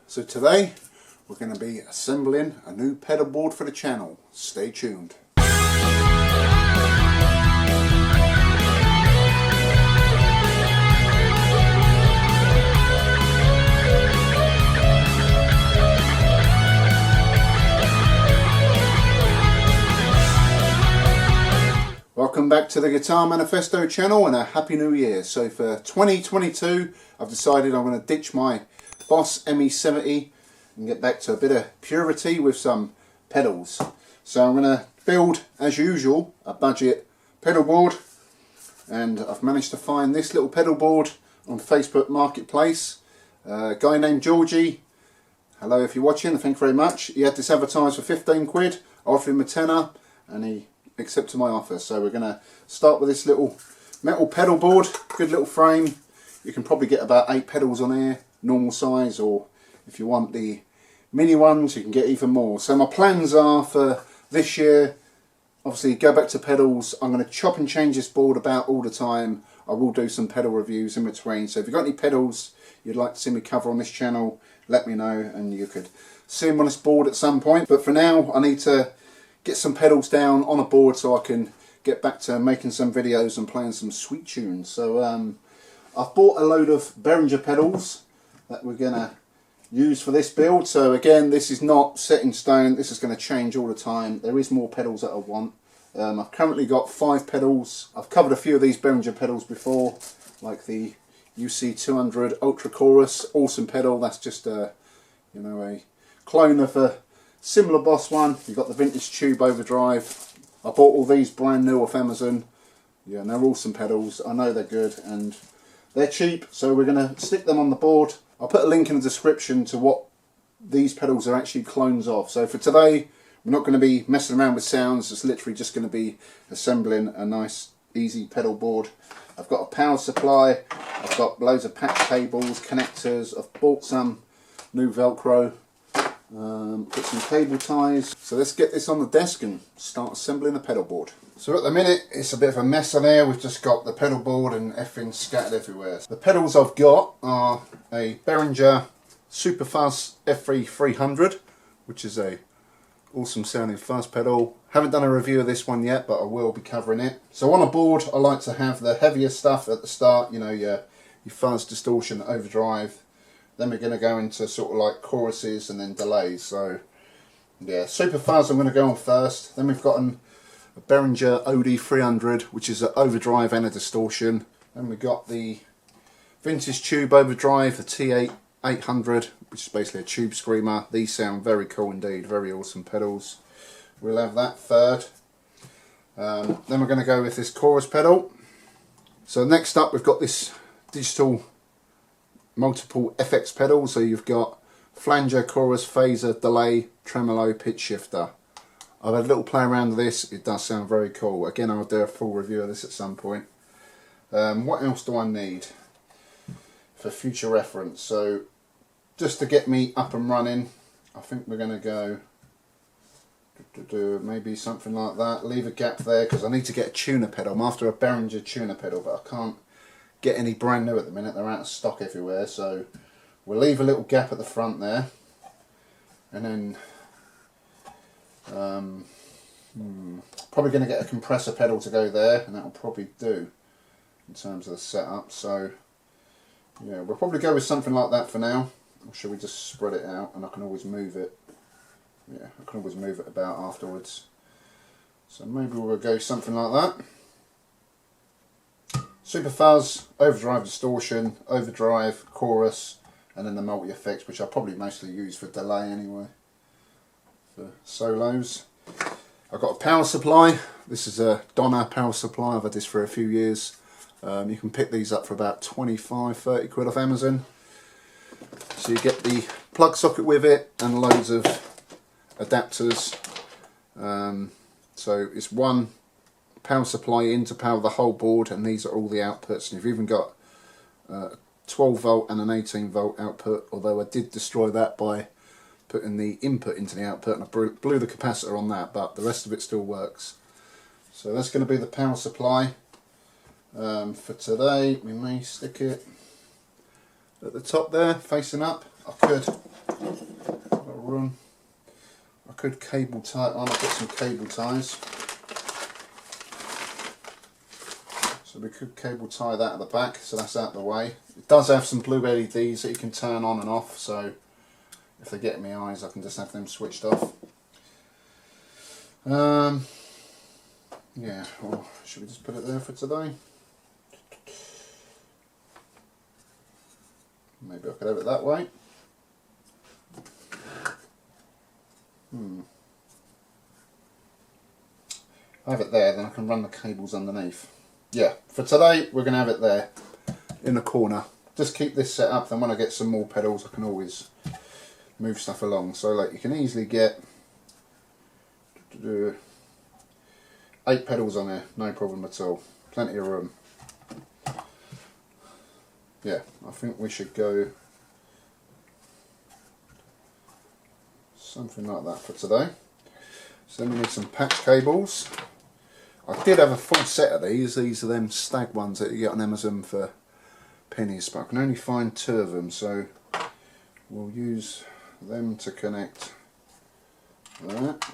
So today we're going to be assembling a new pedal board for the channel. Stay tuned. Welcome back to the Guitar Manifesto channel and a Happy New Year. So for 2022 I've decided I'm going to ditch my Boss ME70 and get back to a bit of purity with some pedals. So I'm going to build, as usual, a budget pedal board, and I've managed to find this little pedal board on Facebook Marketplace. A guy named Georgie, hello if you're watching, thank you very much. He had this advertised for 15 quid, I offered him a tenner and he accepted my offer. So we're going to start with this little metal pedal board, good little frame. You can probably get about 8 pedals on here, normal size, or if you want the mini ones you can get even more. So my plans are for this year, obviously go back to pedals. I'm going to chop and change this board about all the time. I will do some pedal reviews in between, so if you've got any pedals you'd like to see me cover on this channel, let me know and you could see them on this board at some point. But for now I need to get some pedals down on a board so I can get back to making some videos and playing some sweet tunes. So I've bought a load of Behringer pedals that we're going to use for this build. So again, this is not set in stone, this is going to change all the time. There is more pedals that I want. I've currently got 5 pedals. I've covered a few of these Behringer pedals before, like the UC200 Ultra Chorus, awesome pedal. That's just a, you know, a clone of a similar Boss one. You've got the vintage tube overdrive. I bought all these brand new off Amazon. Yeah, and they're awesome pedals. I know they're good and they're cheap, so we're going to stick them on the board. I'll put a link in the description to what these pedals are actually clones of. So for today, we're not going to be messing around with sounds. It's literally just going to be assembling a nice, easy pedal board. I've got a power supply. I've got loads of patch cables, connectors. I've bought some new velcro. Put some cable ties. So let's get this on the desk and start assembling the pedal board. So at the minute it's a bit of a mess on here. We've just got the pedal board and everything scattered everywhere. The pedals I've got are a Behringer Super Fuzz F3 300, which is a awesome sounding fuzz pedal. Haven't done a review of this one yet, but I will be covering it. So on a board I like to have the heavier stuff at the start, you know, your fuzz, distortion, overdrive. Then we're going to go into sort of like choruses and then delays. So yeah, Super Fuzz I'm going to go on first. Then we've got a Behringer OD 300, which is an overdrive and a distortion. Then we've got the vintage tube overdrive, the T8 800, which is basically a tube screamer. These sound very cool indeed, very awesome pedals. We'll have that third. Then we're going to go with this chorus pedal. So next up we've got this digital multiple FX pedals. So you've got flanger, chorus, phaser, delay, tremolo, pitch shifter. I've had a little play around with this, it does sound very cool. Again, I'll do a full review of this at some point. What else do I need for future reference? So just to get me up and running, I think we're going to go maybe something like that. Leave a gap there because I need to get a tuner pedal. I'm after a Behringer tuner pedal, but I can't get any brand new at the minute. They're out of stock everywhere, so we'll leave a little gap at the front there, and then probably going to get a compressor pedal to go there, and that'll probably do in terms of the setup. So yeah, we'll probably go with something like that for now. Or should we just spread it out and I can always move it? Yeah, I can always move it about afterwards. So maybe we'll go something like that. Super Fuzz, overdrive, distortion, overdrive, chorus, and then the multi effects, which I probably mostly use for delay anyway, for solos. I've got a power supply. This is a Donner power supply. I've had this for a few years. You can pick these up for about 25-30 quid off Amazon. So you get the plug socket with it and loads of adapters. So it's one power supply in to power the whole board, and these are all the outputs. And you've even got a 12 volt and an 18 volt output, although I did destroy that by putting the input into the output and I blew the capacitor on that, but the rest of it still works. So that's going to be the power supply. For today we may stick it at the top there facing up. I could room. I could cable tie it on. I've got some cable ties. So we could cable tie that at the back, so that's out of the way. It does have some blue LEDs that you can turn on and off, so if they get in my eyes I can just have them switched off. Yeah, or should we just put it there for today? Maybe I could have it that way. I have it there, then I can run the cables underneath. Yeah, for today we're going to have it there in the corner. Just keep this set up, then when I get some more pedals I can always move stuff along. So like you can easily get 8 pedals on there, no problem at all. Plenty of room. Yeah, I think we should go something like that for today. So then we need some patch cables. I did have a full set of these. These are them stag ones that you get on Amazon for pennies, but I can only find 2 of them, so we'll use them to connect that.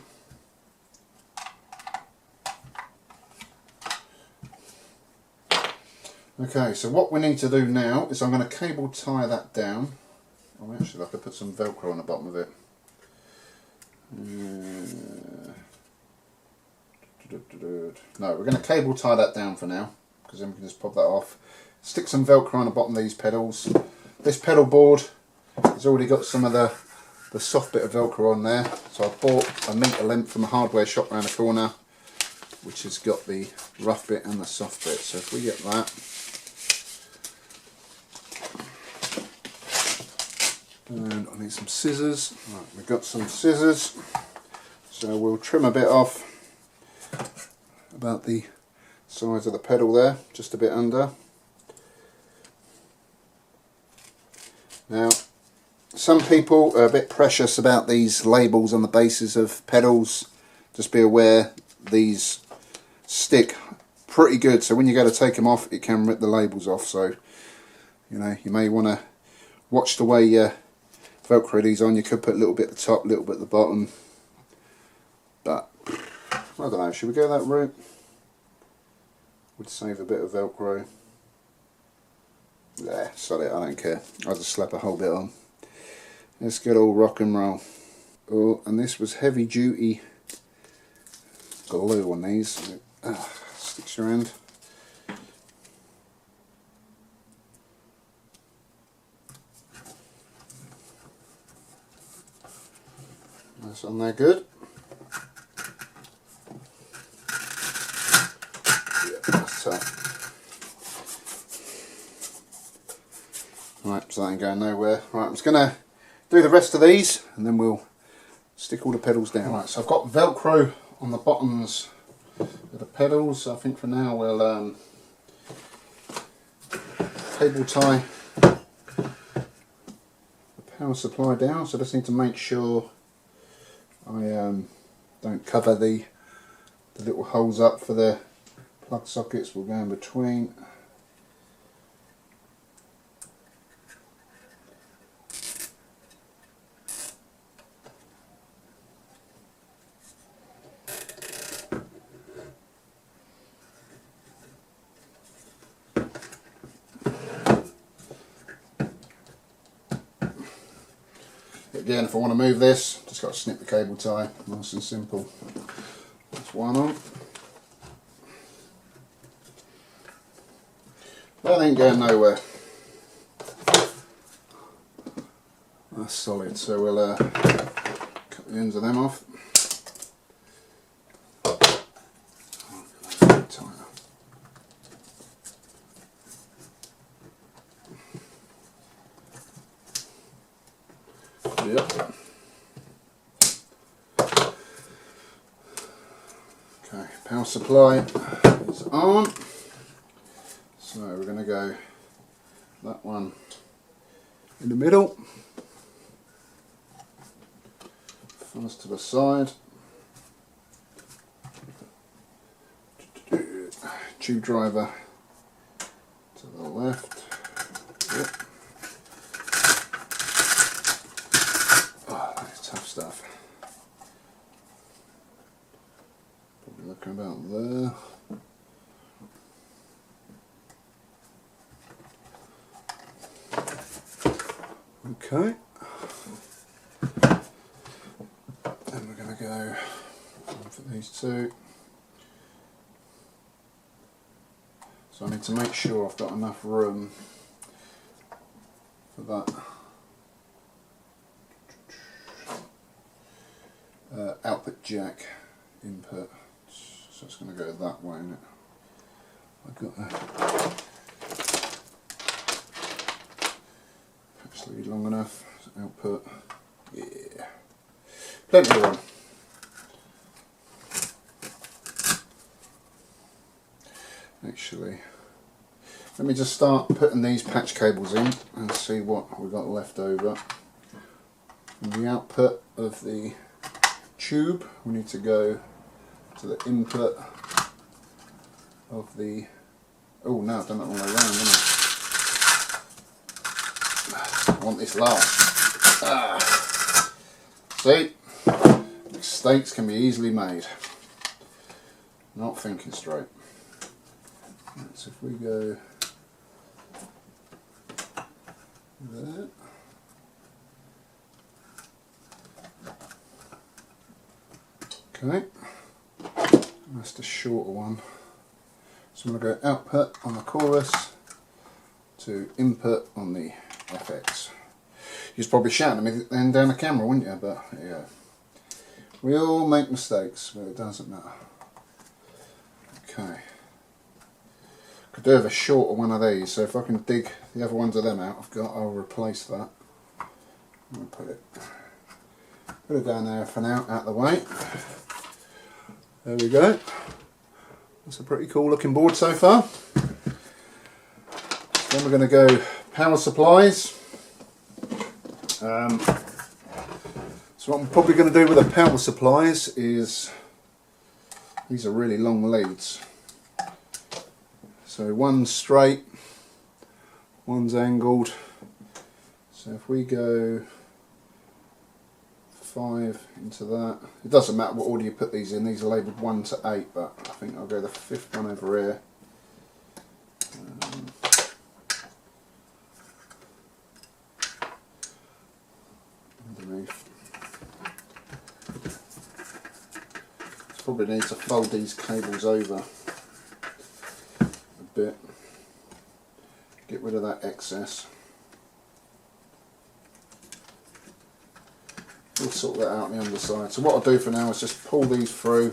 Okay, so what we need to do now is I'm going to cable tie that down. Oh, actually I could put some velcro on the bottom of it. No, we're going to cable tie that down for now, because then we can just pop that off. Stick some velcro on the bottom of these pedals. This pedal board has already got some of the soft bit of velcro on there, so I bought a metre length from a hardware shop around the corner, which has got the rough bit and the soft bit. So if we get that, and I need some scissors. Right, we've got some scissors, so we'll trim a bit off about the size of the pedal there, just a bit under. Now, some people are a bit precious about these labels on the bases of pedals. Just be aware, these stick pretty good, so when you go to take them off it can rip the labels off, so you know, you may want to watch the way you velcro these on. You could put a little bit at the top, a little bit at the bottom, but I don't know, should we go that route? Would save a bit of velcro. Yeah, sod it, I don't care, I'll just slap a whole bit on. Let's get all rock and roll. Oh, and this was heavy duty glue on these. Sticks your hand. That's on there good. Yeah, that's tough. Right, so that ain't going nowhere. Right, I'm just going to do the rest of these and then we'll stick all the pedals down. Right, so I've got velcro on the bottoms of the pedals. I think for now we'll cable tie the power supply down, so I just need to make sure I don't cover the little holes up for the plug sockets. We'll go in between. Again, if I want to move this, just got to snip the cable tie, nice and simple. That's one on. That ain't going nowhere. That's solid, so we'll cut the ends of them off. Yep. Okay, power supply is on. So we're going to go that one in the middle, first to the side, tube driver to the left. Yep. stuff. Probably looking about there. Okay. And we're going to go for these two. So I need to make sure I've got enough room for that output jack input. So it's going to go that way, isn't it? I've got a patch lead long enough. Output, yeah, plenty of room. Actually, let me just start putting these patch cables in and see what we've got left over. From the output of the tube, we need to go to the input of the... Oh no, I've done that all the way around, haven't I? I want this last. See? Mistakes can be easily made. Not thinking straight. So if we go there, okay, that's the shorter one. So I'm going to go output on the chorus to input on the FX. You're probably shouting at me then down the camera, wouldn't you? But yeah, we all make mistakes, but it doesn't matter. Okay. Could do with a shorter one of these, so if I can dig the other ones of them out, I'll replace that. I'll put it down there for now, out of the way. There we go. That's a pretty cool looking board so far. Then we're going to go power supplies. So what I'm probably going to do with the power supplies is, these are really long leads. So one's straight, one's angled. So if we go 5 into that, it doesn't matter what order you put these in. These are labelled 1 to 8, but I think I'll go the 5th one over here. Underneath. Probably need to fold these cables over bit, get rid of that excess. We'll sort that out on the underside. So what I'll do for now is just pull these through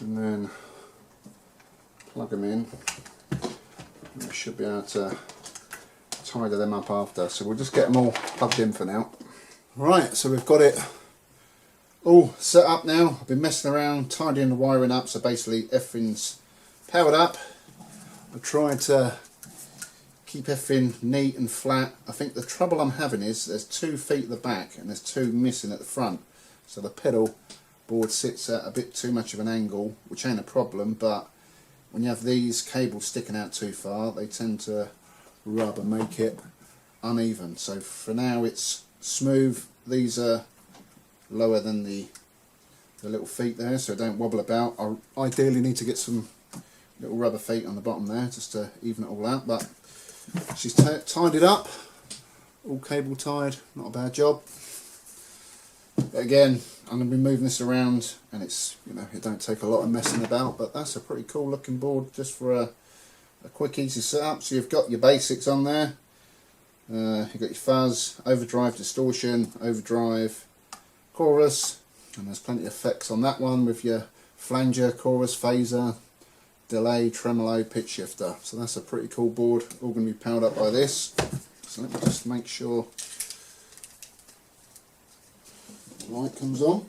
and then plug them in, and we should be able to tidy them up after. So we'll just get them all plugged in for now. Right, so we've got it all set up now. I've been messing around tidying the wiring up, so basically everything's powered up. I tried to keep everything neat and flat. I think the trouble I'm having is there's 2 feet at the back and there's 2 missing at the front, so the pedal board sits at a bit too much of an angle, which ain't a problem, but when you have these cables sticking out too far, they tend to rub and make it uneven. So for now it's smooth. These are lower than the little feet there, so don't wobble about. I ideally need to get some little rubber feet on the bottom there just to even it all out, but she's tied it up, all cable tied, not a bad job. But again, I'm going to be moving this around, and it's, you know, it don't take a lot of messing about, but that's a pretty cool looking board just for a quick easy setup. So you've got your basics on there, you've got your fuzz, overdrive, distortion, overdrive, chorus, and there's plenty of effects on that one with your flanger, chorus, phaser, delay, tremolo, pitch shifter. So that's a pretty cool board, all going to be powered up by this. So let me just make sure the light comes on.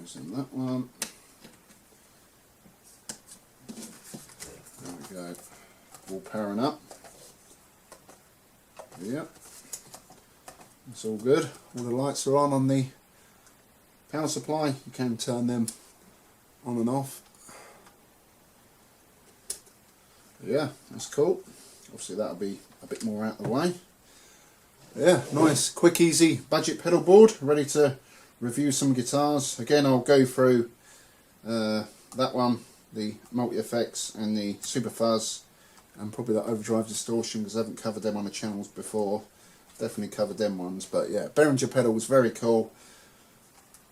Goes in that one. There we go, all powering up. Yep. It's all good. All the lights are on the power supply. You can turn them on and off. Yeah, that's cool. Obviously that'll be a bit more out of the way. Yeah, nice, quick, easy budget pedal board, ready to review some guitars. Again, I'll go through that one, the multi-effects and the super fuzz, and probably the overdrive distortion, because I haven't covered them on the channels before. Definitely covered them ones, but yeah, Behringer pedal was very cool,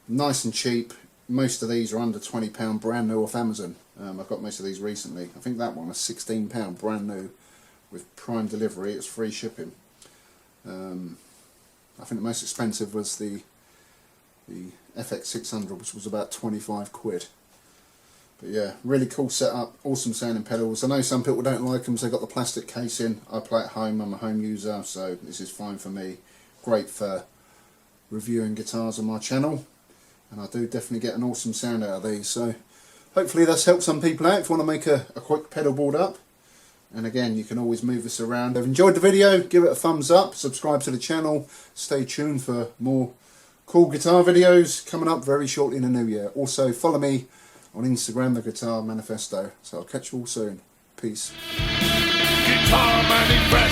nice and cheap. Most of these are under £20 brand new off Amazon. I've got most of these recently. I think that one was £16 brand new with prime delivery. It's free shipping. I think the most expensive was the FX600, which was about 25 quid. But yeah, really cool setup, awesome sounding pedals. I know some people don't like them, so they've got the plastic casing. I play at home, I'm a home user, so this is fine for me. Great for reviewing guitars on my channel, and I do definitely get an awesome sound out of these. So hopefully that's helped some people out if you want to make a quick pedal board up. And again, you can always move this around. If you've enjoyed the video, give it a thumbs up, subscribe to the channel, stay tuned for more cool guitar videos coming up very shortly in the new year. Also follow me on Instagram, the Guitar Manifesto. So I'll catch you all soon. Peace. Guitar Manifesto.